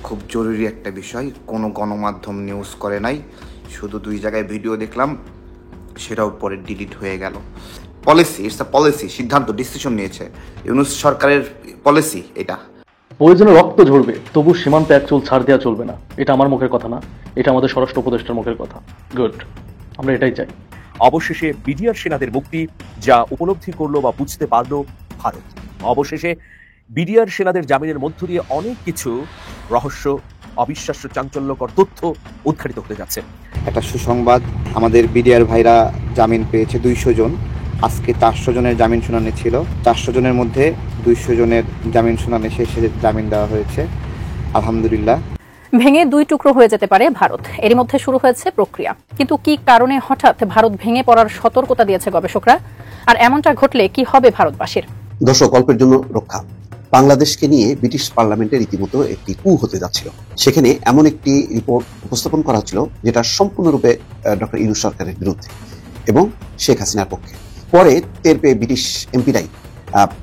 খুব জরুরি একটা বিষয়, কোনো গণমাধ্যম নিউজ করে নাই, শুধু 2 জায়গায় ভিডিও দেখলাম, সেটাও পরে ডিলিট হয়ে গেল। পলিসি, ইটস আ পলিসি, সিদ্ধান্ত, ডিসিশন নিয়েছে ইউনূস সরকারের পলিসি এটা। প্রয়োজনে রক্ত ঝরবে, তবু সীমান্তে এক চুল ছাড় দেওয়া চলবে না। এটা আমার মুখের কথা না, এটা আমাদের স্বরাষ্ট্র উপদেষ্টার মুখের কথা। গুড, আমরা এটাই চাই। অবশেষে বিডিআর সেনাদের মুক্তি যা উপলব্ধি করলো বা বুঝতে পারলো ভারত। অবশেষে বিডিআর সেনাদের জামিনের মধ্য দিয়ে অনেক কিছু রহস্য, অবিশ্বাস্য, চাঞ্চল্যকর তথ্য উদ্ঘাটিত হতে যাচ্ছে। একটা সুসংবাদ, আমাদের বিডিআর ভাইরা জামিন পেয়েছে 200 জন। আজকে 400 জনের জামিন শুনানি ছিল। 400 জনের মধ্যে 200 জনের জামিন শুনানি শেষে জামিন দেওয়া হয়েছে, আলহামদুলিল্লাহ। ভেঙে 2 টুকরো হয়ে যেতে পারে ভারত, এরই মধ্যে শুরু হয়েছে প্রক্রিয়া। কিন্তু কি কারণে হঠাৎ ভারত ভেঙে পড়ার সতর্কতা দিয়েছে গবেষকরা, আর এমনটা ঘটলে কি হবে ভারতবাসীর? দর্শক, অল্পের জন্য রক্ষা। বাংলাদেশকে নিয়ে ব্রিটিশ পার্লামেন্টে রীতিমতো একটি কু হতে যাচ্ছিল। সেখানে এমন একটি রিপোর্ট উপস্থাপন করা হচ্ছিল যেটা সম্পূর্ণরূপে ডক্টর ইউনূস সরকারের বিরুদ্ধে এবং শেখ হাসিনার পক্ষে। পরে টের পেয়ে ব্রিটিশ এমপিরাই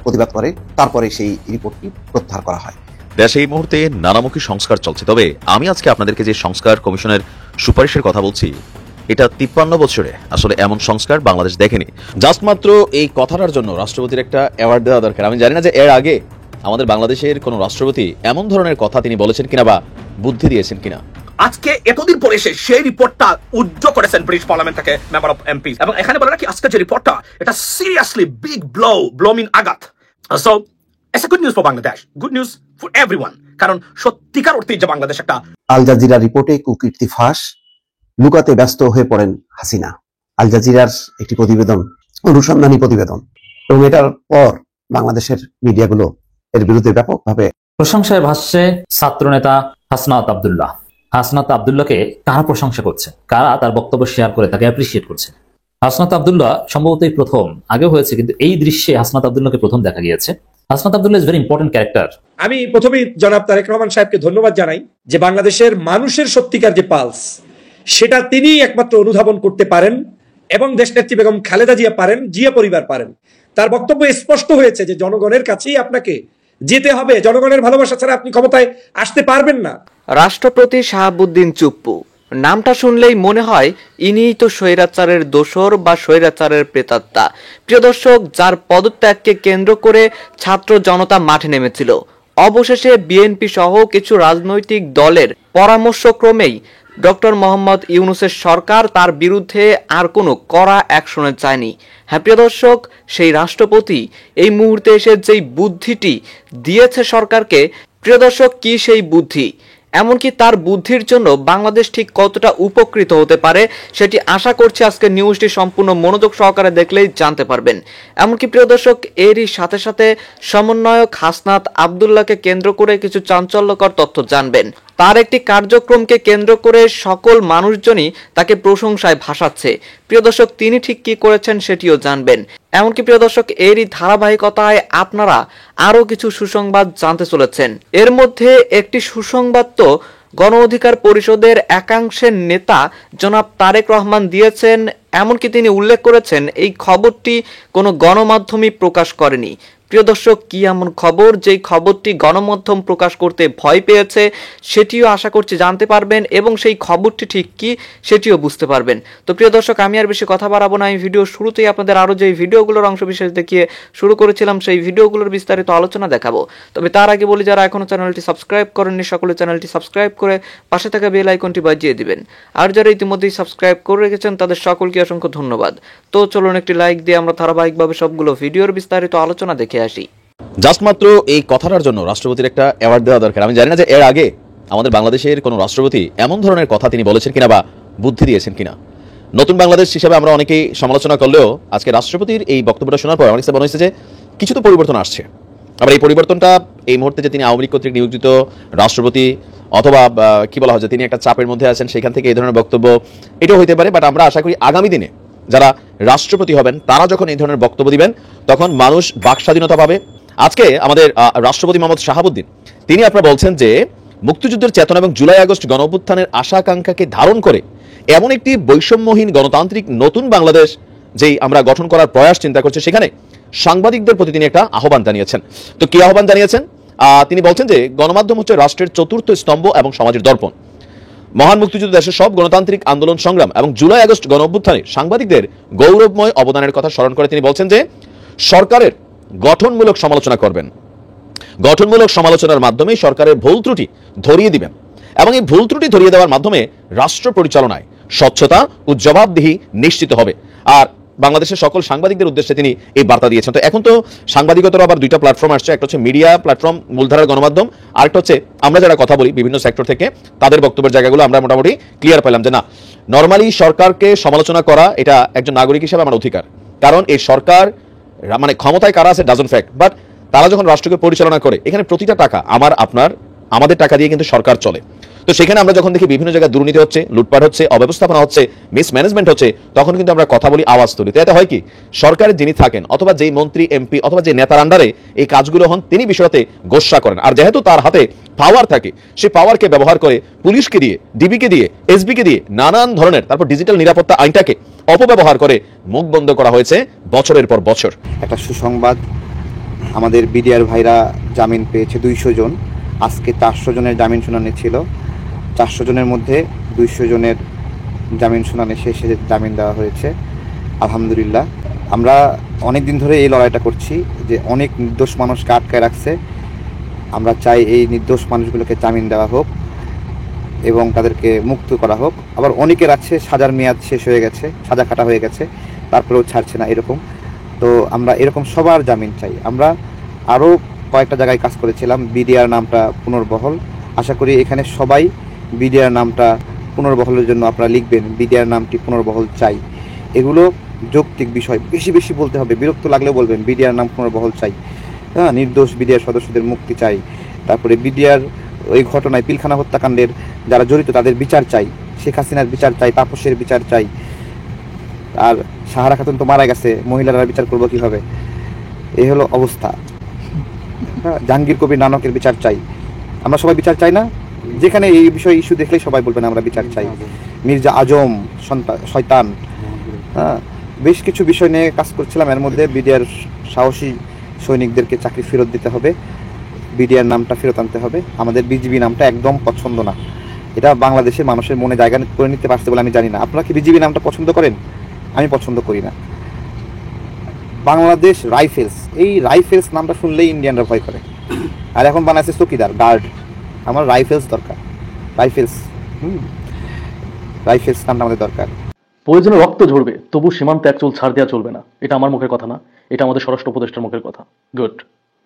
প্রতিবাদ করে, তারপরে সেই রিপোর্টটি প্রত্যাহার করা হয়। দেশে এই মুহূর্তে নানামুখী সংস্কার চলছে, তবে আমি আজকে আপনাদেরকে যে সংস্কার কমিশনের সুপারিশের কথা বলছি, এটা 53 বছরে আসলে এমন সংস্কার বাংলাদেশ দেখেনি। জাস্ট মাত্র এই কথাটার জন্য রাষ্ট্রপতির একটা অ্যাওয়ার্ড দেওয়া দরকার। আমি জানি না যে এর আগে আমাদের বাংলাদেশের কোন রাষ্ট্রপতি এমন ধরনের কথা তিনি বলেছেন কিনা বা বুদ্ধি দিয়েছেন কিনা। আজকে এতদিন পরে এসে সেই রিপোর্টটা উজ্জ্বল করেছেন ব্রিটিশ পার্লামেন্ট থেকে মেম্বার অফ এমপি, এবং এখানে বলে রাখি আজকে যে রিপোর্টটা, এটা সিরিয়াসলি বিগ ব্লো মিন আঘাত। So it's a good news for Bangladesh, good news for everyone, কারণ সত্যিকার অর্থে যে বাংলাদেশ একটা আল জাজিরা রিপোর্টে কুকীর্তি ফাঁস, লুকাতে ব্যস্ত হয়ে পড়েন হাসিনা। আল জাজিরার একটি প্রতিবেদন, অনুসন্ধানী প্রতিবেদন, এবং এটার পর বাংলাদেশের মিডিয়াগুলো এর বিরুদ্ধে ব্যাপকভাবে প্রশংসায় ভাসছে ছাত্রনেতা হাসনাত আব্দুল্লাহ। হাসনাত আব্দুল্লাহকে কারা প্রশংসা করছে, কারা তার বক্তব্য শেয়ার করে তাকে অ্যাপ্রিসিয়েট করছে? হাসনাত আব্দুল্লাহ সম্ভবত এই প্রথম, আগেও হয়েছে, কিন্তু এই দৃশ্যে হাসনাত আব্দুল্লাহকে প্রথম দেখা গিয়েছে। Hasnat Abdullah is very important character. আমি প্রথমেই জনাব তারেক রহমান সাহেবকে ধন্যবাদ জানাই যে বাংলাদেশের মানুষের সত্যিকার যে পালস, সেটা তিনি একমাত্র অনুধাবন করতে পারেন, এবং দেশনেত্রী বেগম খালেদা জিয়া পারেন, জিয়া পরিবার পারেন। তার বক্তব্য স্পষ্ট হয়েছে যে জনগণের কাছেই আপনাকে যেতে হবে, জনগণের ভালোবাসা ছাড়া আপনি ক্ষমতায় আসতে পারবেন না। রাষ্ট্রপতি শাহাবুদ্দিন চুপ্পু নামটা শুনলেই মনে হয় ইনিই তো স্বৈরাচারের দোসর বা স্বৈরাচারের প্রেতাত্মা। প্রিয় দর্শক, যার পদত্যাগকে কেন্দ্র করে ছাত্র জনতা মাঠে নেমেছিল, অবশেষে বিএনপি সহ কিছু রাজনৈতিক দলের পরামর্শক্রমেই ডক্টর মোহাম্মদ ইউনূসের সরকার তার বিরুদ্ধে আর কোনো কড়া অ্যাকশনে চায়নি। হ্যাঁ প্রিয় দর্শক, সেই রাষ্ট্রপতি এই মুহূর্তে এসে যেই বুদ্ধিটি দিয়েছে সরকারকে, প্রিয় দর্শক, কি সেই বুদ্ধি, এমনকি তার বুদ্ধির জন্য বাংলাদেশ ঠিক কতটা উপকৃত হতে পারে সেটি আশা করছি আজকে নিউজটি সম্পূর্ণ মনোযোগ সহকারে দেখলেই জানতে পারবেন। এমনকি প্রিয় দর্শক, এরই সাথে সাথে সমন্বয়ক হাসনাত আব্দুল্লাহকে কেন্দ্র করে কিছু চাঞ্চল্যকর তথ্য জানবেন। তার একটি কার্যক্রমকে কেন্দ্র করে সকল মানুষজনই তাকে প্রশংসায় ভাসাচ্ছে। প্রিয় দর্শক, তিনি ঠিক কি করেছেন সেটিও জানবেন। এমনকি প্রিয় দর্শক, এরই ধারাবাহিকতায় আপনারা আরো কিছু সুসংবাদ জানতে চলেছেন। এর মধ্যে একটি সুসংবাদ তো গণ অধিকার পরিষদের একাংশের নেতা জনাব তারেক রহমান দিয়েছেন, এমনকি তিনি উল্লেখ করেছেন এই খবরটি কোনো গণমাধ্যমই প্রকাশ করেনি। প্রিয় দর্শক, কি এমন খবর যেই খবরটি গণমাধ্যম প্রকাশ করতে ভয় পেয়েছে সেটিও আশা করছি জানতে পারবেন, এবং সেই খবরটি ঠিক কি সেটিও বুঝতে পারবেন। তো প্রিয় দর্শক, আমি আর বেশি কথা বাড়াবো না। আমি ভিডিও শুরুতেই আপনাদের আরো যে ভিডিওগুলোর অংশ বিশেষ দেখিয়ে শুরু করেছিলাম সেই ভিডিওগুলোর বিস্তারিত আলোচনা দেখাবো। তবে তার আগে বলি, যারা এখনো চ্যানেলটি সাবস্ক্রাইব করেননি সকলে চ্যানেলটি সাবস্ক্রাইব করে পাশে থাকা বেল আইকনটি বাজিয়ে দিবেন, আর যারা ইতিমধ্যেই সাবস্ক্রাইব করে রেখেছেন তাদের সকলকে অসংখ্য ধন্যবাদ। তো চলুন একটি লাইক দিয়ে আমরা ধারাবাহিকভাবে সবগুলো ভিডিওর বিস্তারিত আলোচনা দেখে আসি। জাস্ট মাত্র এই কথাটার জন্য রাষ্ট্রপতির একটা অ্যাওয়ার্ড দেওয়া দরকার। আমি জানি না যে এর আগে আমাদের বাংলাদেশের কোন রাষ্ট্রপতি এমন ধরনের কথা তিনি বলেছেন কিনা বা বুদ্ধি দিয়েছেন কিনা। নতুন বাংলাদেশ হিসেবে আমরা অনেকেই সমালোচনা করলেও আজকে রাষ্ট্রপতির এই বক্তব্যটা শোনার পর আমার কাছে মনে হয়েছে যে কিছু তো পরিবর্তন আসছে। আবার এই পরিবর্তনটা এই মুহূর্তে যে তিনি আওয়ামী লীগ কর্তৃক নিয়োজিত রাষ্ট্রপতি, অথবা কি বলা হয় যে তিনি একটা চাপের মধ্যে আছেন, সেখান থেকে এই ধরনের বক্তব্য, এটাও হইতে পারে। বাট আমরা আশা করি আগামী দিনে যারা রাষ্ট্রপতি হবেন তারা যখন এই ধরনের বক্তব্য দিবেন তখন মানুষ বাক স্বাধীনতা পাবে। আজকে আমাদের রাষ্ট্রপতি মোহাম্মদ শাহাবুদ্দিন তিনি আপনারা বলছেন যে মুক্তিযুদ্ধের চেতনা এবং জুলাই আগস্ট গণ অভ্যুত্থানের আশা আকাঙ্ক্ষাকে ধারণ করে এমন একটি বৈষম্যহীন গণতান্ত্রিক নতুন বাংলাদেশ যেই আমরা গঠন করার প্রয়াস চিন্তা করছি, সেখানে সাংবাদিকদের প্রতি তিনি একটা আহ্বান জানিয়েছেন। তো কি আহ্বান জানিয়েছেন? তিনি বলছেন যে গণমাধ্যম হচ্ছে রাষ্ট্রের চতুর্থ স্তম্ভ এবং সমাজের দর্পণ। মহান মুক্তিযুদ্ধ দেশের সব গণতান্ত্রিক আন্দোলন সংগ্রাম এবং জুলাই আগস্ট গণ অভ্যুত্থানে সাংবাদিকদের গৌরবময় অবদানের কথা স্মরণ করে তিনি বলছেন যে সরকারের গঠনমূলক সমালোচনা করবেন, গঠনমূলক সমালোচনার মাধ্যমে সরকারের ভুল ত্রুটি ধরিয়ে দিবেন এবং এই ভুল ত্রুটি ধরিয়ে দেওয়ার মাধ্যমে রাষ্ট্র পরিচালনায় স্বচ্ছতা ও জবাবদিহি নিশ্চিত হবে। আর বাংলাদেশের সকল সাংবাদিকদের উদ্দেশ্যে তিনি এই বার্তা দিয়েছেন। তো এখন তো সাংবাদিকতার আবার দুইটা প্ল্যাটফর্ম আসছে, একটা হচ্ছে মিডিয়া প্ল্যাটফর্ম, মূলধারার গণমাধ্যম, আরেকটা হচ্ছে আমরা যারা কথা বলি বিভিন্ন সেক্টর থেকে তাদের বক্তব্যের জায়গাগুলো আমরা মোটামুটি ক্লিয়ার পেলাম যে না, নর্মালি সরকারকে সমালোচনা করা এটা একজন নাগরিক হিসেবে আমার অধিকার, কারণ এই সরকার মানে ক্ষমতায় কারা আছে ডাজন্ট ফ্যাক্ট, বাট তারা যখন রাষ্ট্রকে পরিচালনা করে এখানে প্রতিটা টাকা আমাদের টাকা দিয়ে কিন্তু সরকার চলে। তো সেখানে আমরা যখন দেখি বিভিন্ন জায়গায় দুর্নীতি হচ্ছে, লুটপাট হচ্ছে, অব্যবস্থাপনা হচ্ছে, মিসম্যানেজমেন্ট হচ্ছে, তখন কিন্তু আমরা কথা বলি, আওয়াজ তুলি। তো এতে হয় কি, সরকারের যিনি থাকেন অথবা যেই মন্ত্রী এমপি অথবা যে নেতার আন্ডারে এই কাজগুলো হন তিনি বিষয়তে গোস্বা করেন। আর যেহেতু তার হাতে পাওয়ার থাকে, সেই পাওয়ারকে ব্যবহার করে পুলিশকে দিয়ে, ডিবিকে দিয়ে, এসবিকে দিয়ে নানান ধরনের, তারপর ডিজিটাল নিরাপত্তা আইনটাকে অপব্যবহার করে মুখ বন্ধ করা হয়েছে বছরের পর বছর। একটা সুসংবাদ, আমাদের বিডিআর ভাইরা জামিন পেয়েছে 200 জন। আজকে 400 জনের জামিন শুনানি ছিল। 400 জনের মধ্যে 200 জনের জামিন শুনানি শেষে জামিন দেওয়া হয়েছে, আলহামদুলিল্লাহ। আমরা অনেক দিন ধরে এই লড়াইটা করছি যে অনেক নির্দোষ মানুষকে আটকায় রাখছে। আমরা চাই এই নির্দোষ মানুষগুলোকে জামিন দেওয়া হোক এবং তাদেরকে মুক্ত করা হোক। আবার অনেকের আছে সাজার মেয়াদ শেষ হয়ে গেছে, সাজা কাটা হয়ে গেছে, তারপরেও ছাড়ছে না, এরকম। তো আমরা এরকম সবার জামিন চাই। আমরা আরও কয়েকটা জায়গায় কাজ করেছিলাম, বিডিআর নামটা পুনর্বহল। আশা করি এখানে সবাই বিডিআর নামটা পুনর্বহলের জন্য আপনারা লিখবেন, বিডিআর নামটি পুনর্বহল চাই। এগুলো যৌক্তিক বিষয়, বেশি বেশি বলতে হবে, বিরক্ত লাগলেও বলবেন বিডিআর নাম পুনর্বহল চাই। হ্যাঁ, নির্দোষ বিডিআর সদস্যদের মুক্তি চাই। তারপরে বিডিআর ওই ঘটনায় পিলখানা হত্যাকাণ্ডের যারা জড়িত তাদের বিচার চাই, শেখ হাসিনার বিচার চাই, তাপসের বিচার চাই। আর সাহারা খাতুন তো মারা গেছে, মহিলারা বিচার করবো কীভাবে? এই হলো অবস্থা। হ্যাঁ, জাহাঙ্গীর কবির নানকের বিচার চাই। আমরা সবাই বিচার চাই না? যেখানে এই বিষয়ে ইস্যু দেখলেই সবাই বলবেন আমরা বিচার চাই। মির্জা আজম শয়তান, হ্যাঁ, বেশ কিছু বিষয় নিয়ে কাজ করছিলাম। এর মধ্যে বিডিআর সাহসী সৈনিকদেরকে চাকরি ফেরত দিতে হবে, বিডিআর নামটা ফেরত আনতে হবে। আমাদের বিজিবি নামটা একদম পছন্দ না। এটা বাংলাদেশের মানুষের মনে জায়গা করে নিতে পারছে বলে আমি জানি না। আপনারা কি বিজিবি নামটা পছন্দ করেন? আমি পছন্দ করি না। বাংলাদেশ রাইফেলস, এই রাইফেলস নামটা শুনলেই ইন্ডিয়ানরা ভয় করে। আর এখন বানাইছে চকিদার, গার্ড। আমার রাইফেলস দরকার, রাইফেলস নামটা আমাদের দরকার। প্রয়োজনে রক্ত ঝরবে, তবু সীমান্তে এক চুল ছাড় দেওয়া চলবে না। এটা আমার মুখের কথা না, এটা আমাদের স্বরাষ্ট্র উপদেষ্টার মুখের কথা। গুড,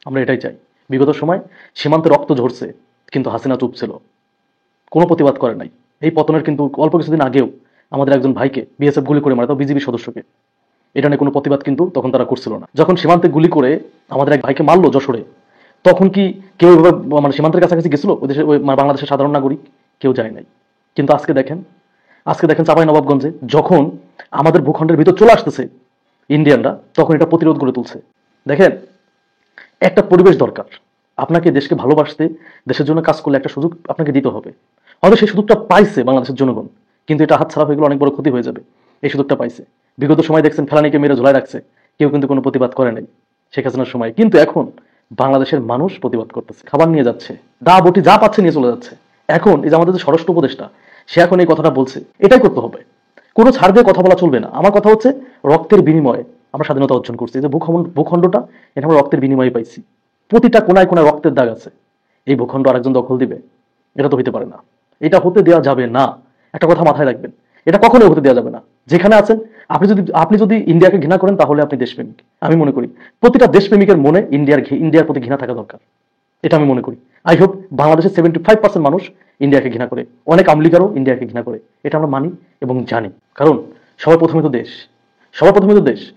আমরা এটাই চাই। বিগত সময় সীমান্তে রক্ত ঝরছে, কিন্তু হাসিনা চুপ ছিল, কোনো প্রতিবাদ করে নাই। এই পতনের কিন্তু অল্প কিছুদিন আগেও আমাদের একজন ভাইকে বিএসএফ গুলি করে মারে, তাও বিজিবি সদস্যকে। এটা নিয়ে কোনো প্রতিবাদ কিন্তু তখন তারা করছিল না। যখন সীমান্তে গুলি করে আমাদের এক ভাইকে মারলো যশোরে, তখন কি কেউ মানে সীমান্তের কাছাকাছি গেছিল ওই দেশে, ওই বাংলাদেশের সাধারণ নাগরিক? কেউ যায় নাই। কিন্তু আজকে দেখেন চাঁপাইনবাবগঞ্জে যখন আমাদের ভূখণ্ডের ভিতর চলে আসতেছে ইন্ডিয়ানরা, তখন এটা প্রতিরোধ গড়ে তুলছে। দেখেন, একটা পরিবেশ দরকার। আপনাকে দেশকে ভালোবাসতে, দেশের জন্য কাজ করলে একটা সুযোগ আপনাকে দিতে হবে। হয়তো সেই সুযোগটা পাইছে বাংলাদেশের জনগণ, কিন্তু এটা হাতছাড়া হয়ে গেলে অনেক বড় ক্ষতি হয়ে যাবে। এই সুযোগটা পাইছে। বিগত সময় দেখছেন ফেলানিকে মেরে ঝুলায় রাখছে, কেউ কিন্তু কোনো প্রতিবাদ করে নাই শেখ হাসিনার সময়। কিন্তু এখন বাংলাদেশের মানুষ প্রতিবাদ করতেছে, খাবার নিয়ে যাচ্ছে, দা বটি যা পাচ্ছে নিয়ে চলে যাচ্ছে। এখন এই যে আমাদের যে স্বরাষ্ট্র উপদেষ্টা, সে এখন এই কথাটা বলছে, এটাই করতে হবে। কোনো ছাড় দিয়ে কথা বলা চলবে না। আমার কথা হচ্ছে, রক্তের বিনিময়ে আমরা স্বাধীনতা অর্জন করছি। এই যে ভূখণ্ডটা, এটা আমরা রক্তের বিনিময়ে পাইছি। প্রতিটা কোনায় কোনায় রক্তের দাগ আছে। এই ভূখণ্ড আরেকজন দখল দিবে? এটা তো হতে পারে না, এটা হতে দেওয়া যাবে না। একটা কথা মাথায় রাখবেন, এটা কখনোই হতে দেওয়া যাবে না। যেখানে আছেন আপনি যদি ইন্ডিয়াকে ঘৃণা করেন, তাহলে আপনি দেশপ্রেমিক। আমি মনে করি প্রতিটা দেশপ্রেমিকের মনে ইন্ডিয়ার প্রতি ঘৃণা থাকা দরকার, এটা আমি মনে করি। আই হোপ বাংলাদেশের 75% মানুষ ইন্ডিয়াকে ঘৃণা করে, অনেক আমলিগারও ইন্ডিয়াকে ঘৃণা করে, এটা আমরা মানি এবং জানি। কারণ সবার প্রথমে তো দেশ,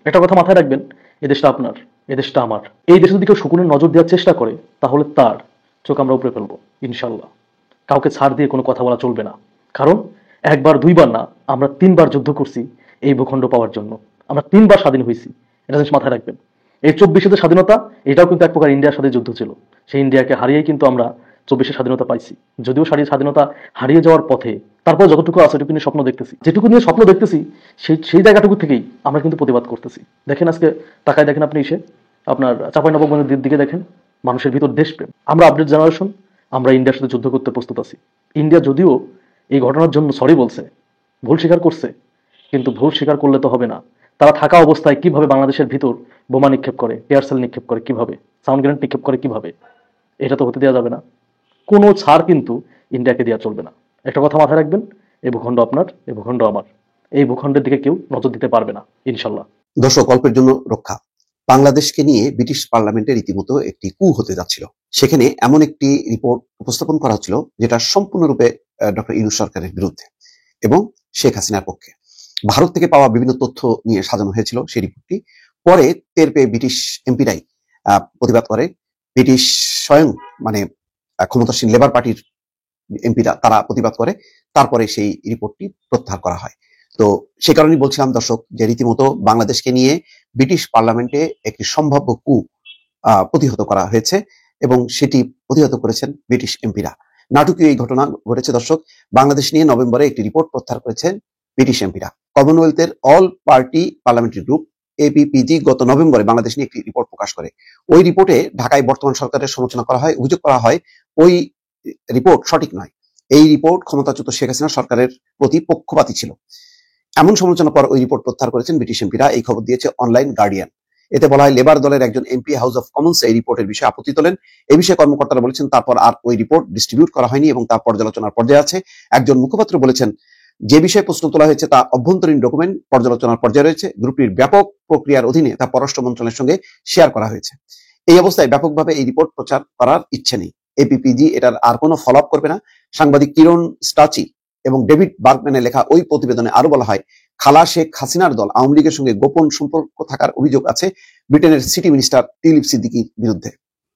একটা কথা মাথায় রাখবেন, এ দেশটা আপনার, এ দেশটা আমার। এই দেশে যদি কেউ শকুনের নজর দেওয়ার চেষ্টা করে, তাহলে তার চোখ আমরা উপরে ফেলবো ইনশাল্লাহ। কাউকে ছাড় দিয়ে কোনো কথা বলা চলবে না। কারণ একবার দুইবার না, আমরা 3বার যুদ্ধ করছি এই ভূখণ্ড পাওয়ার জন্য। আমরা 3বার স্বাধীন হয়েছি, এটা জিনিস মাথায় রাখবেন। এই 24-এর স্বাধীনতা, এটাও কিন্তু এক প্রকার ইন্ডিয়ার সাথে যুদ্ধ ছিল। সেই ইন্ডিয়াকে হারিয়েই কিন্তু আমরা 24-এর স্বাধীনতা পাইছি। যদিও স্বাধীনতা হারিয়ে যাওয়ার পথে তারপর যতটুকু আছে ওটুকু নিয়ে স্বপ্ন দেখতেছি, যেটুকু নিয়ে স্বপ্ন দেখতেছি সেই জায়গাটুকু থেকেই আমরা কিন্তু প্রতিবাদ করতেছি। দেখেন আজকে তাকায় দেখেন আপনি, আপনার চাঁপাইনবাবগঞ্জের দিকে দেখেন, মানুষের ভিতর দেশপ্রেম। আমরা আপডেট জেনারেশন, আমরা ইন্ডিয়ার সাথে যুদ্ধ করতে প্রস্তুত আছি। ইন্ডিয়া যদিও এই ঘটনার জন্য সরি বলছে, ভুল স্বীকার করছে, কিন্তু ভুল স্বীকার করলে তো হবে না। তারা থাকা অবস্থায় কিভাবে বাংলাদেশের ভিতর বোমা নিক্ষেপ করে, এয়ারসেল নিক্ষেপ করে, কিভাবে সাউন্ড গ্রেনেড নিক্ষেপ করে, কিভাবে, এটা তো হতে দেওয়া যাবে না। কোনো ছাড় কিন্তু ইন্ডিয়াকে দেওয়া চলবে না। একটা কথা মাথায় রাখবেন, এই ভূখণ্ড আপনার, এই ভূখণ্ড আমার। এই ভূখণ্ডের দিকে কেউ নজর দিতে পারবে না, ইনশাল্লাহ। দর্শক, অল্পের জন্য রক্ষা। বাংলাদেশকে নিয়ে ব্রিটিশ পার্লামেন্টে রীতিমতো একটি কু হতে যাচ্ছিল। সেখানে এমন একটি রিপোর্ট উপস্থাপন করা হচ্ছিল যেটা সম্পূর্ণরূপে ডক্টর ইউনূস সরকারের বিরুদ্ধে এবং শেখ হাসিনার পক্ষে। ভারত থেকে পাওয়া বিভিন্ন তথ্য নিয়ে সাজানো হয়েছিল সেই রিপোর্টটি। পরে টের পেয়ে ব্রিটিশ এমপিরাই প্রতিবাদ করে। ব্রিটিশ স্বয়ং ক্ষমতাসীন লেবার পার্টির এমপিরা তারা প্রতিবাদ করে। তারপরে সেই রিপোর্টটি প্রত্যাহার করা হয়। তো সে কারণেই বলছিলাম দর্শক, যে রীতিমতো বাংলাদেশকে নিয়ে ব্রিটিশ পার্লামেন্টে একটি সম্ভাব্য কু প্রতিহত করা হয়েছে এবং সেটি প্রতিহত করেছেন ব্রিটিশ এমপিরা। নাটকীয় এই ঘটনা ঘটেছে দর্শক। বাংলাদেশ নিয়ে নভেম্বরে একটি রিপোর্ট প্রত্যাহার করেছেন ব্রিটিশ এমপিরা। কমনওয়েলথের all party parliamentary group APPG গত নভেম্বরে বাংলাদেশ নিয়ে একটি রিপোর্ট প্রকাশ করে। ওই রিপোর্টে ঢাকায় বর্তমান সরকারের সমালোচনা করা হয়, অভিযোগ করা হয় ওই রিপোর্ট সঠিক নয়। এই রিপোর্ট ক্ষমতাচ্যুত শেখ হাসিনা সরকারের প্রতি পক্ষপাতী ছিল। এমন সমালোচনার পর ওই রিপোর্ট প্রত্যাহার করেছেন ব্রিটিশ এমপিরা। এই খবর দিয়েছে অনলাইন গার্ডিয়ান। এতে বলা হয়, লেবার দলের একজন এমপি হাউস অফ কমন্স এই রিপোর্টের বিষয়ে আপত্তি তোলেন। এই বিষয়ে কর্মকর্তারা বলেছেন তারপর আর ওই রিপোর্ট ডিস্ট্রিবিউট করা হয়নি এবং তা পর্যালোচনার পর্যায়ে আছে। একজন মুখপাত্র বলেছেন, যে বিষয়ে প্রশ্ন তোলা হয়েছে তা অভ্যন্তরীণ ডকুমেন্ট পর্যালোচনার পর্যায়ে রয়েছে। গ্রুপটির ব্যাপক প্রক্রিয়ার অধীনে তা পররাষ্ট্র মন্ত্রণালয়ের সঙ্গে শেয়ার করা হয়েছে। এই অবস্থায় ব্যাপকভাবে এই রিপোর্ট প্রচার করার ইচ্ছে নেই। APPG এটার আর কোনো ফলো আপ করবে না। সাংবাদিক কিরণ স্টাচি এবং ডেভিড বার্গম্যানের লেখা ওই প্রতিবেদনে আরো বলা হয়, খালা শেখ হাসিনার দল আওয়ামী লীগের সঙ্গে গোপন সম্পর্ক থাকার অভিযোগ আছে ব্রিটেনের সিটি মিনিস্টার টিউলিপ সিদ্দিকীর বিরুদ্ধে।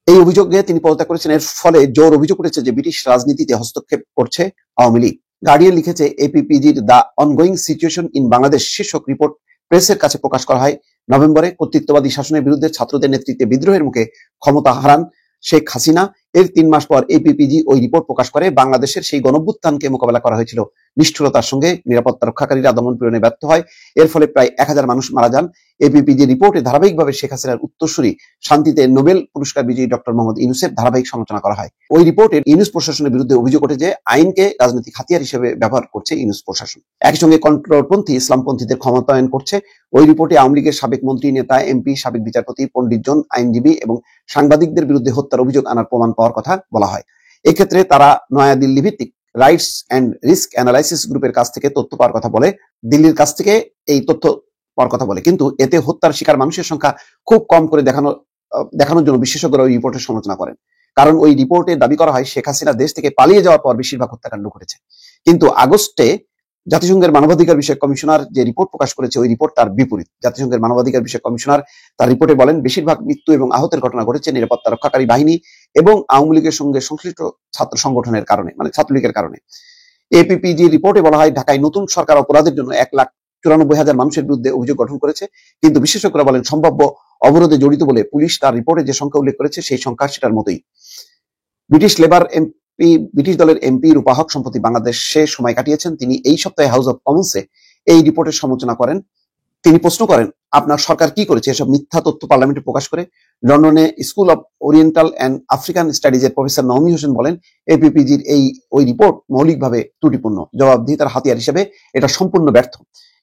এই অভিযোগে তিনি পদত্যাগ করেছেন। এর ফলে জোর অভিযোগ উঠেছে যে ব্রিটিশ রাজনীতিতে হস্তক্ষেপ করছে আওয়ামী লীগ। গার্ডিয়ান লিখেছে, APPG'র the ongoing situation in Bangladesh শীর্ষক রিপোর্ট প্রেসের কাছে প্রকাশ করা হয় নভেম্বরে। কর্তৃত্ববাদী শাসনের বিরুদ্ধে ছাত্রদের নেতৃত্বে বিদ্রোহের মুখে ক্ষমতা হারান শেখ হাসিনা। এর 3 মাস পর APPG ওই রিপোর্ট প্রকাশ করে। বাংলাদেশের সেই গণঅভ্যুত্থানকে মোকাবেলা করা হয়েছিল নিষ্ঠুরতার সঙ্গে। নিরাপত্তা রক্ষাকারীরা দমন পীড়নে ব্যর্থ হয়। এর ফলে প্রায় 1000 মানুষ মারা যান। APPG রিপোর্টে ধারাবাহিকভাবে শেখ হাসিনার উত্তরসূরি শান্তিতে নোবেল পুরস্কার বিজয়ী ডক্টর মোহাম্মদ ইউনূসের ধারাবাহিক সমালোচনা করা হয়। ওই রিপোর্টে ইউনূস প্রশাসনের বিরুদ্ধে অভিযোগ ওঠে যে আইনকে রাজনৈতিক হাতিয়ার হিসেবে ব্যবহার করছে ইউনূস প্রশাসন। একই সঙ্গে কন্ট্রোলপন্থী ইসলামপন্থীদের ক্ষমতায়ন করছে। ওই রিপোর্টে আওয়ামী লীগের সাবেক মন্ত্রী, নেতা, এমপি, সাবেক বিচারপতি, পণ্ডিতজন, আইনজীবী এবং সাংবাদিকদের বিরুদ্ধে হত্যার অভিযোগ আনার প্রমাণ পাওয়ার কথা বলা হয়। এক্ষেত্রে তারা নয়াদিল্লি ভিত্তিক রাইটস অ্যান্ড রিস্ক অ্যানালাইসিস গ্রুপের কাছ থেকে তথ্য পাওয়ার কথা বলে, দিল্লির কাছ থেকে এই তথ্য পাওয়ার কথা বলে। কিন্তু এতে হত্যার শিকার মানুষের সংখ্যা খুব কম করে দেখানোর জন্য বিশেষজ্ঞরা ওই রিপোর্টের সমালোচনা করেন। কারণ ওই রিপোর্টে দাবি করা হয় শেখ হাসিনা দেশ থেকে পালিয়ে যাওয়ার পর বেশিরভাগ হত্যাকাণ্ড ঘটেছে। কিন্তু আগস্টে জাতিসংঘের মানবাধিকার বিষয়ক কমিশনার যে রিপোর্ট প্রকাশ করেছে ওই রিপোর্ট তার বিপরীত। জাতিসংঘের মানবাধিকার বিষয়ক কমিশনার তার রিপোর্টে বলেন, বেশিরভাগ মৃত্যু এবং আহতের ঘটনা ঘটেছে নিরাপত্তা রক্ষাকারী বাহিনী এবং আওয়ামী লীগের সঙ্গে সংশ্লিষ্ট ছাত্র সংগঠনের কারণে, ছাত্রলীগের কারণে। APPG রিপোর্টে বলা হয়, ঢাকায় নতুন সরকার অপরাধের জন্য 1,94,000 মানুষের বিরুদ্ধে অভিযোগ গঠন করেছে। কিন্তু বিশেষজ্ঞরা বলেন সম্ভাব্য অবরোধে জড়িত বলে পুলিশ তার রিপোর্টে যে সংখ্যা উল্লেখ করেছে সেই সংখ্যা সেটার মতোই। ব্রিটিশ দলের এমপি রূপা হক সম্প্রতি বাংলাদেশে সময় কাটিয়েছেন। তিনি এই সপ্তাহে হাউস অফ কমন্সে এই রিপোর্টের সমালোচনা করেন। তিনি প্রশ্ন করেন, আপনার সরকার কি করেছে এসব মিথ্যা তথ্য পার্লামেন্টে প্রকাশ করে? লন্ডনে School of Oriental and African স্টাডিজের প্রফেসর নওমি হোসেন বলেন, APPG'র ওই রিপোর্ট মৌলিকভাবে ত্রুটিপূর্ণ। জবাবদিহিতার হাতিয়ার হিসেবে এটা সম্পূর্ণ ব্যর্থ।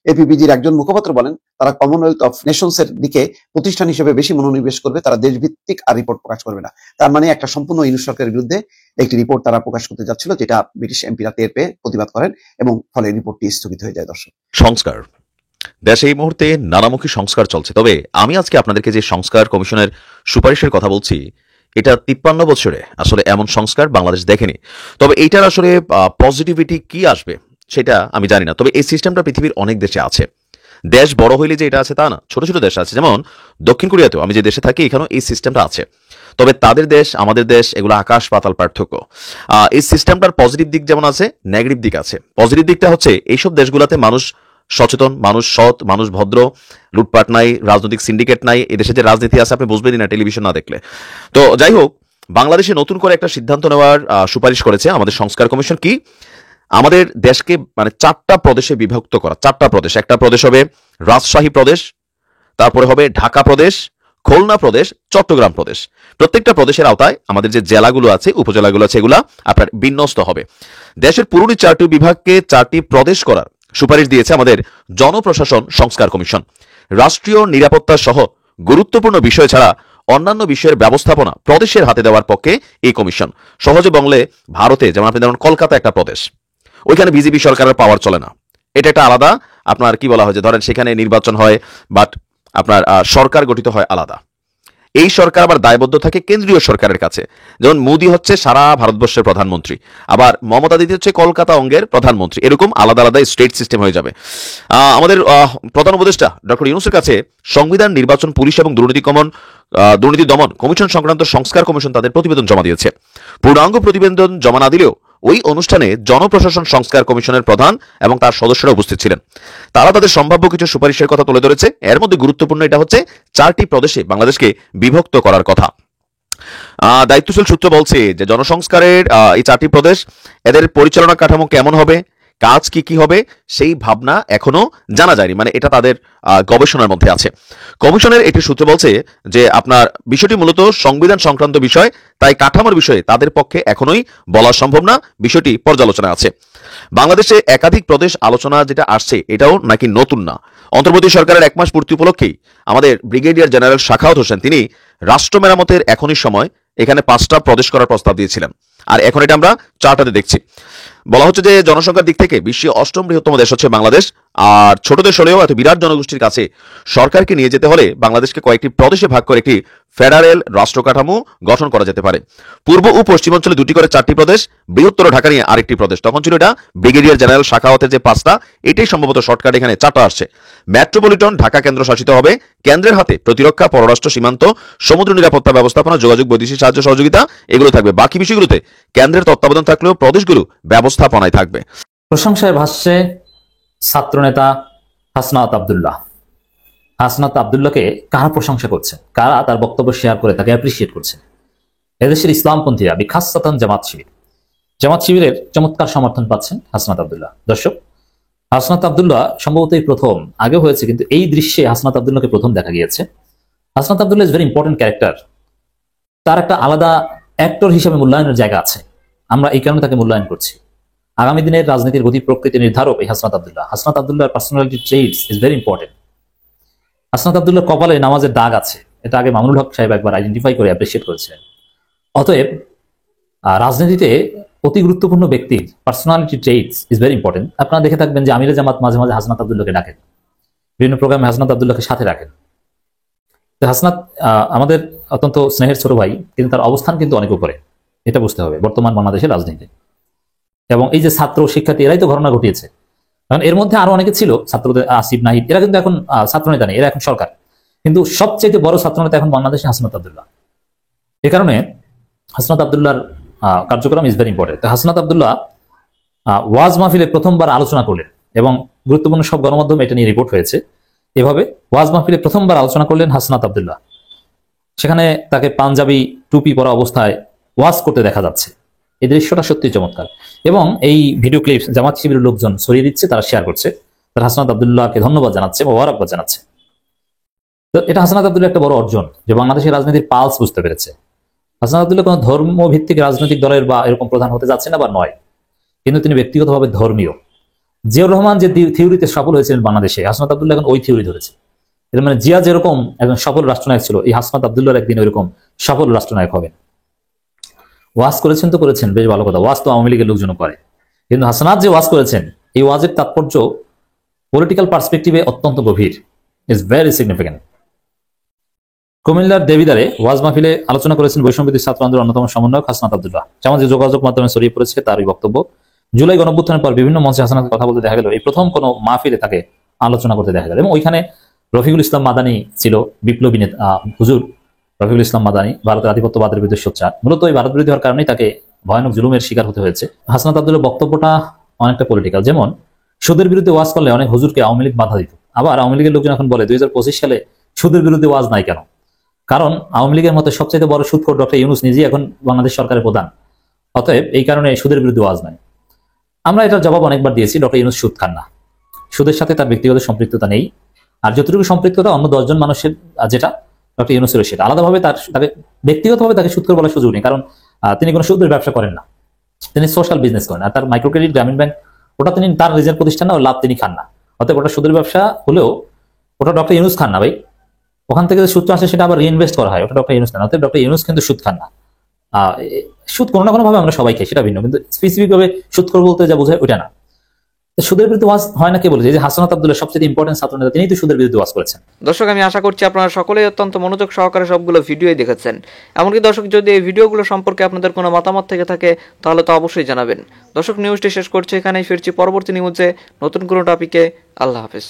APPG'র একজন মুখপাত্র বলেন, তারা কমনওয়েলথ অফ নেশনসের দিকে প্রতিষ্ঠান হিসেবে বেশি মনোনিবেশ করবে, তারা দেশভিত্তিক আর রিপোর্ট প্রকাশ করবে না। তার মানে একটা সম্পূর্ণ ইউনূস সরকারের বিরুদ্ধে একটি রিপোর্ট তারা প্রকাশ করতে যাচ্ছিল, যেটা ব্রিটিশ এমপিরা টের পেয়ে প্রতিবাদ করেন এবং ফলে রিপোর্টটি স্থগিত হয়ে যায়। দর্শক, সংস্কার দেশে এই মুহূর্তে নানামুখী সংস্কার চলছে। তবে আমি আজকে আপনাদেরকে যে সংস্কার কমিশনের সুপারিশের কথা বলছি, এটা 53 বছরে আসলে এমন সংস্কার বাংলাদেশ দেখেনি। তবে এইটার আসলে পজিটিভিটি কি আসবে সেটা আমি জানি না। তবে এই সিস্টেমটা পৃথিবীর অনেক দেশে আছে। দেশ বড় হইলে যে এটা আছে তা না, ছোট ছোট দেশ আছে। যেমন দক্ষিণ কোরিয়াতেও, আমি যে দেশে থাকি, এখানেও এই সিস্টেমটা আছে। তবে তাদের দেশ আমাদের দেশ এগুলো আকাশ পাতাল পার্থক্য। এই সিস্টেমটার পজিটিভ দিক যেমন আছে, নেগেটিভ দিক আছে। পজিটিভ দিকটা হচ্ছে এইসব দেশগুলোতে মানুষ সচেতন, মানুষ সৎ, মানুষ ভদ্র, লুটপাট নাই, রাজনৈতিক সিন্ডিকেট নাই। এদেশে যে রাজনীতি আছে আপনি বুঝবেনই না টেলিভিশন না দেখলে। তো যাই হোক, বাংলাদেশে নতুন করে একটা সিদ্ধান্ত নেওয়ার সুপারিশ করেছে আমাদের সংস্কার কমিশন। কি, আমাদের দেশকে 4টা প্রদেশে বিভক্ত করা। 4টা প্রদেশ। একটা প্রদেশ হবে রাজশাহী প্রদেশ, তারপরে হবে ঢাকা প্রদেশ, খুলনা প্রদেশ, চট্টগ্রাম প্রদেশ। প্রত্যেকটা প্রদেশের আওতায় আমাদের যে জেলাগুলো আছে, উপজেলাগুলো আছে, এগুলা আপনার বিন্যস্ত হবে। দেশের পুরোনো 4টি বিভাগকে 4টি প্রদেশ করার সুপারিশ দিয়েছে আমাদের জনপ্রশাসন সংস্কার কমিশন। রাষ্ট্রীয় নিরাপত্তা সহ গুরুত্বপূর্ণ বিষয় ছাড়া অন্যান্য বিষয়ের ব্যবস্থাপনা প্রদেশের হাতে দেওয়ার পক্ষে এই কমিশন। সহজে বললে ভারতে যেমন আপনি ধরুন কলকাতা একটা প্রদেশ, ওইখানে বিজেপি সরকারের পাওয়ার চলে না, এটা একটা আলাদা আপনার কি বলা হয় যে ধরেন সেখানে নির্বাচন হয়, বাট আপনার সরকার গঠিত হয় আলাদা। এই সরকার আবার দায়বদ্ধ থাকে কেন্দ্রীয় সরকারের কাছে। যেমন মোদি হচ্ছে সারা ভারতবর্ষের প্রধানমন্ত্রী, আবার মমতা দিদি হচ্ছে কলকাতা অঙ্গের প্রধানমন্ত্রী, এরকম আলাদা আলাদা স্টেট সিস্টেম হয়ে যাবে। আমাদের প্রধান উপদেষ্টা ডক্টর ইউনূসের কাছে সংবিধান, নির্বাচন, পুলিশ এবং দুর্নীতি দমন কমিশন সংক্রান্ত সংস্কার কমিশন তাদের প্রতিবেদন জমা দিয়েছে। পূর্ণাঙ্গ প্রতিবেদন জমা না দিলেও ওই অনুষ্ঠানে জনপ্রশাসন সংস্কার কমিশনের প্রধান এবং তার সদস্যরা উপস্থিত ছিলেন। তারা তাদের সম্ভাব্য কিছু সুপারিশের কথা তুলে ধরেছে। এর মধ্যে গুরুত্বপূর্ণ এটা হচ্ছে 4টি প্রদেশে বাংলাদেশকে বিভক্ত করার কথা। দায়িত্বশীল সূত্র বলছে যে জনসংস্কারের এই 4টি প্রদেশ, এদের পরিচালনা কাঠামো কেমন হবে, কাজ কি কি হবে, সেই ভাবনা এখনো জানা যায়নি, মানে এটা তাদের গবেষণার মধ্যে আছে। কমিশনের একটি সূত্র বলছে যে আপনার বিষয়টি মূলত সংবিধান সংক্রান্ত বিষয়, তাই কাঠামোর বিষয়ে তাদের পক্ষে এখনোই বলা সম্ভব না, বিষয়টি পর্যালোচনা আছে। বাংলাদেশে একাধিক প্রদেশ আলোচনা যেটা আসছে এটাও নাকি নতুন না। অন্তর্বর্তী সরকারের 1 মাস পূর্তি উপলক্ষেই আমাদের ব্রিগেডিয়ার জেনারেল শাখাওয়াত হোসেন তিনি রাষ্ট্র মেরামতের এখনই সময় এখানে 5টা প্রদেশ করার প্রস্তাব দিয়েছিলেন, আর এখন এটা আমরা 4টাতে দেখছি। বলা হচ্ছে যে জনসংখ্যার দিক থেকে বিশ্বের 8ম বৃহত্তম দেশ হচ্ছে বাংলাদেশ, আর ছোট দেশ হলেও এত বিরাট জনগোষ্ঠীর কাছে সরকারকে নিয়ে যেতে হলে বাংলাদেশকে কয়েকটি প্রদেশে ভাগ করে একটি ফেডারেল রাষ্ট্র কাঠামো গঠন করা যেতে পারে। পূর্ব ও পশ্চিমাঞ্চলে 2টি করে 4টি প্রদেশ, বৃহত্তর ঢাকা নিয়ে আরেকটি প্রদেশ। তখন ছিল এটা ব্রিগেডিয়ার জেনারেল শাখাওয়াতের যে 5টা, এটাই সম্ভবত শর্টকাট এখানে 4টা আসছে। মেট্রোপলিটন ঢাকা কেন্দ্র শাসিত হবে, কেন্দ্রের হাতে প্রতিরক্ষা, পররাষ্ট্র, সীমান্ত, সমুদ্র নিরাপত্তা ব্যবস্থাপনা, যোগাযোগ, বৈদেশিক সাহায্য সহযোগিতা এগুলো থাকবে। বাকি বিষয়গুলোতে কেন্দ্রের তত্ত্বাবধান থাকলেও প্রদেশগুলো ব্যবস্থাপনায় থাকবে। প্রশংসায় ভাসছে ছাত্রনেতা হাসনাত আব্দুল্লাহ। হাসনাত আব্দুল্লাহকে কারা প্রশংসা করছে, কারা তার বক্তব্য শেয়ার করে তাকে অ্যাপ্রিসিয়েট করছে? এদেশের ইসলামপন্থীরা, বিখাসাতান জামাত শিবিরের চমৎকার সমর্থন পাচ্ছেন হাসনাত আব্দুল্লাহ। দর্শক, হাসনাত আব্দুল্লাহ সম্ভবত এই প্রথম, আগে হয়েছে কিন্তু এই দৃশ্যে হাসনাত আব্দুল্লাহকে প্রথম দেখা গিয়েছে। Hasnat Abdullah is very important character. তার একটা আলাদা অ্যাক্টর হিসেবে মূল্যায়নের জায়গা আছে, আমরা এই কারণে তাকে মূল্যায়ন করছি। আগামী দিনের রাজনীতির গতি প্রকৃতি নির্ধারক এই হাসনাত আব্দুল্লাহ। হাসনাত আব্দুল্লাহর personality traits is very important. Hasnat Abdullah কপালে নামাজের দাগ আছে, এটা আগে মামুনুল হক সাহেব একবার আইডেন্টিফাই করে অ্যাপ্রিসিয়েট করেছিলেন। অতএব রাজনীতিতে অতি গুরুত্বপূর্ণ ব্যক্তির personality traits is very important. আপনারা দেখে থাকবেন যে আমিরে জামাত মাঝে মাঝে হাসনাত আব্দুল্লাহকে ডাকেন, বিভিন্ন প্রোগ্রামে হাসনাত আব্দুল্লাহকে সাথে রাখেন। হাসনাত আমাদের অত্যন্ত স্নেহের ছোট ভাই, কিন্তু তার অবস্থান কিন্তু অনেক উপরে, এটা বুঝতে হবে বর্তমান বাংলাদেশের রাজনীতি। এবং এই যে ছাত্র শিক্ষার্থী, এরাই তো ঘটনা ঘটিয়েছে। কারণ এর মধ্যে আরো অনেকে ছিল, ছাত্রদের আসিফ নাহিদ, এরা কিন্তু এখন ছাত্রনেতা নেই, এরা এখন সরকার। কিন্তু সবচেয়ে বড় ছাত্রনেতা এখন বাংলাদেশে হাসনাত আব্দুল্লাহ। এ কারণে হাসনাত আব্দুল্লাহর কার্যক্রম is very important. Hasnat Abdullah ওয়াজ মাহফিলে প্রথমবার আলোচনা করলেন, এবং গুরুত্বপূর্ণ সব গণমাধ্যমে এটা নিয়ে রিপোর্ট হয়েছে। এভাবে ওয়াজ মাহফিলে প্রথমবার আলোচনা করলেন হাসনাত আব্দুল্লাহ। সেখানে তাকে পাঞ্জাবি টুপি পরা অবস্থায় ওয়াজ করতে দেখা যাচ্ছে। এই দৃশ্যটা সত্যি চমৎকার, এবং এই ভিডিও ক্লিপস জামাত শিবিরের লোকজন ছড়িয়ে দিচ্ছে, তারা শেয়ার করছে, তারা হাসনাত আব্দুল্লাহকে ধন্যবাদ জানাচ্ছে, মোবারকবাদ জানাচ্ছে। তো এটা হাসনাত আব্দুল্লাহ একটা বড় অর্জন, যে বাংলাদেশের রাজনীতির পালস বুঝতে পেরেছে। হাসনাত আব্দুল্লাহ কোনো ধর্মভিত্তিক রাজনৈতিক দলের বা এরকম প্রধান হতে যাচ্ছে না বা নয়, কিন্তু তিনি ব্যক্তিগতভাবে ধর্মীয়। জিয়াউর রহমান যে থিওরিতে সফল হয়েছিলেন বাংলাদেশে, হাসনাত আব্দুল্লাহ এখন ওই থিওরি ধরেছে। এর মানে জিয়া যেরকম একজন সফল রাষ্ট্রনায়ক ছিল, এই হাসনাত আব্দুল্লাহর একদিন ওইরকম সফল রাষ্ট্রনায়ক হবেন। ওয়াজ করেছেন তো করেছেন, বেশ ভালো কথা, ওয়াজ তো আওয়ামী লীগের লোকজন করে, কিন্তু হাসনাত যে ওয়াজ করেছেন, এই ওয়াজের তাৎপর্য পলিটিক্যাল পার্সপেক্টিভে অত্যন্ত গভীর, ইজ ভেরি সিগনিফিক্যান্ট। কুমিল্লার দেবিদারে ওয়াজ মাহফিলে আলোচনা করেছেন বৈষম্যবিরোধী ছাত্র আন্দোলনের অন্যতম সমন্বয়ক হাসনাত আব্দুল্লাহ। সামাজিক যোগাযোগ মাধ্যমে ছড়িয়ে পড়েছে তার এই বক্তব্য। জুলাই গণঅভ্যুত্থানের পর বিভিন্ন মঞ্চে হাসনাতকে কথা বলতে দেখা গেল, এই প্রথম কোনো মাহফিলে তাকে আলোচনা করতে দেখা গেল। এবং ওইখানে রফিকুল ইসলাম মাদানী ছিল, বিপ্লবী নেতা হুজুর রফিকুল ইসলাম মাদানী, ভারতের আধিপত্যবাদের বিরুদ্ধে সোচ্চার। মূলত এই ভারত বিরোধী হওয়ার কারণেই তাকে ভয়ানক জুলুমের শিকার হতে হয়েছে। হাসনাত আব্দুল্লাহর বক্তব্যটা অনেকটা পলিটিক্যাল। যেমন সুদের বিরুদ্ধে ওয়াজ করলে অনেক হুজুরকে আওয়ামী লীগ বাধা দিত, আবার আওয়ামী লীগের লোকজন এখন বলে 2025 সালে সুদের বিরুদ্ধে ওয়াজ নাই কেন? কারণ আওয়ামী লীগের মতো সবচেয়ে বড় সুদখোর ডক্টর ইউনূস নিজেই এখন বাংলাদেশ সরকারের প্রধান, অতএব এই কারণে সুদের বিরুদ্ধে ওয়াজ নাই। আমরা এটার জবাব অনেকবার দিয়েছি, ডক্টর ইউনূস সুদ খান না, সুদের সাথে তার ব্যক্তিগত সম্পৃক্ততা নেই। আর যতটুকু সম্পৃক্ততা অন্য 10 জন মানুষের যেটা, ডক্টর ইউনূসের সেটা আলাদাভাবে তাকে ব্যক্তিগতভাবে তাকে সুদখোর বলার সুযোগ নেই, কারণ তিনি কোনো সুদের ব্যবসা করেন না, তিনি সোশ্যাল বিজনেস করেন। আর তার মাইক্রো ক্রেডিট গ্রামীণ ব্যাংক ওটা তিনি তার নিজের প্রতিষ্ঠান না, লাভ তিনি খান না। অতএব ওটা সুদের ব্যবসা হলেও ওটা ডক্টর ইউনূস খান না ভাই, ওখান থেকে যে সুদ আসে সেটা আবার রিইনভেস্ট করা হয়, ওটা ডক্টর ইউনূস খান। অতএব ডক্টর ইউনূস কিন্তু সুদ খান না। সুদ কোনো না কোনো ভাবে আমরা সবাই খাই, সেটা ভিন্ন, কিন্তু স্পেসিফিক ভাবে সুদখোর বলতে যা বোঝায় ওইটা না। সুদের বিরুদ্ধে ওয়াজ হয় না কে বলেছে? এই যে হাসনাত আব্দুল্লাহ সবচেয়ে ইম্পর্টেন্ট ছাত্র নেতা, তিনি তো সুদের বিরুদ্ধে ওয়াজ করেছেন। দর্শক, আমি আশা করছি আপনারা সকলেই অত্যন্ত মনোযোগ সহকারে সবগুলো ভিডিওই দেখেছেন। এমনকি দর্শক, যদি এই ভিডিওগুলো সম্পর্কে আপনাদের কোনো মতামত থেকে থাকে তাহলে তো অবশ্যই জানাবেন। দর্শক, নিউজটি শেষ করছি এখানেই, ফিরছি পরবর্তী নিউজে নতুন কোনো টপিকে। আল্লাহ হাফেজ।